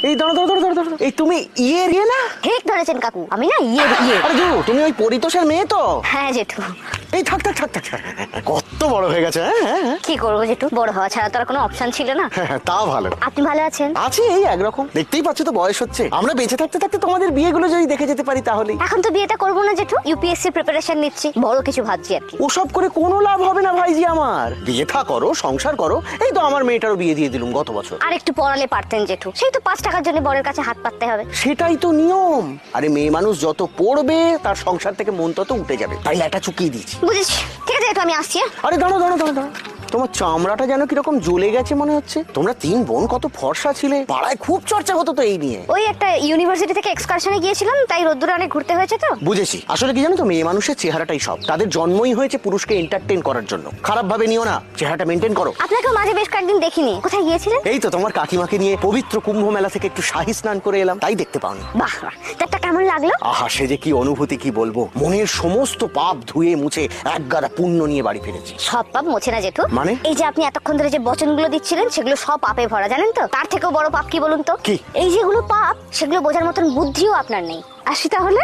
এই দাঁড়া দাঁড়া দাঁড়া দাঁড়া, এই তুমি ইয়ের ইয়ে না? ঠিক ধরেছেন কাকু, আমি না ইয়ে। আরে জু, তুমি ওই পরিতোষের মেয়ে তো? হ্যাঁ জেঠু। এই থাক থাক থাক থাক, কত বড় হয়ে গেছে। হ্যাঁ হ্যাঁ কি করবো জেঠু, বড় হওয়া ছাড়া তো আর কোনো অপশন ছিল না। হ্যাঁ, তা ভালো। আপনি ভালো আছেন? আছে এই একরকম, দেখতেই পাচ্ছ তো বয়স হচ্ছে। আমরা বেঁচে থাকতে থাকতে তোমাদের বিয়েগুলো যদি দেখে যেতে পারি তাহলে। এখন তো বিয়েটা করবো না জেঠু, ইউপিএসসি প্রিপারেশন নিচ্ছি, বড় কিছু ভাবছি আর কি। ওসব করে কোনো লাভ হবে না ভাইজি আমার। বিয়ে থা করো, সংসার করো। এই তো আমার মেয়েটারও বিয়ে দিয়ে দিলুম গত বছর। আর একটু পড়ালে পারতেন জেঠু, সেই তো 5 টাকার জন্য বরের কাছে হাত পাততে হবে। সেটাই তো নিয়ম। আরে মেয়ে মানুষ যত পড়বে তার সংসার থেকে মন তত উঠে যাবে, তাই এটা চুকিয়ে দিচ্ছি। বুঝেছি, ঠিক আছে জেঠু, আমি আসছি। আরে দাঁড়ো দাঁড়ো দাঁড়ো দাঁড়ো, তোমার চামড়াটা যেন কিরকম জ্বলে গেছে মনে হচ্ছে। তোমরা 3 বোন কত ফর্সা ছিলে, পাড়ায় খুব চর্চা হতো তো এই নিয়ে। ওই একটা ইউনিভার্সিটি থেকে এক্সকারশনে গিয়েছিলাম, তাই রোদ্দুরে অনেক ঘুরতে হয়েছে তো। বুঝেছি। আসলে কি জানো তো, মেয়ে মানুষের চেহারাটাই সব। তাদের জন্মই হয়েছে পুরুষকে এন্টারটেইন করার জন্য। খারাপ ভাবে নিও না, চেহারাটা মেনটেন করো। আপনাকেও মাঝে বেশ কয়েকদিন দেখিনি, কোথায় গিয়েছিলেন? এই তো তোমার কাকিমাকে নিয়ে পবিত্র কুম্ভ মেলা থেকে একটু শাহী স্নান করে এলাম, তাই দেখতে পাওনি। বাহ, তারটা কেমন লাগলো? আহা, সে যে কি অনুভূতি কি বলবো। মনের সমস্ত পাপ ধুয়ে মুছে একগাদা পুণ্য নিয়ে বাড়ি ফিরেছি। সব পাপ মোছে না জেঠু। মানে? এই যে আপনি এতক্ষণ ধরে যে বচনগুলো দিচ্ছিলেন, সেগুলো সব পাপে ভরা, জানেন তো? তার থেকেও বড় পাপ কি বলুন তো? কি? এই যেগুলো পাপ, সেগুলো বোঝার মতন বুদ্ধিও আপনার নেই। আসি তাহলে।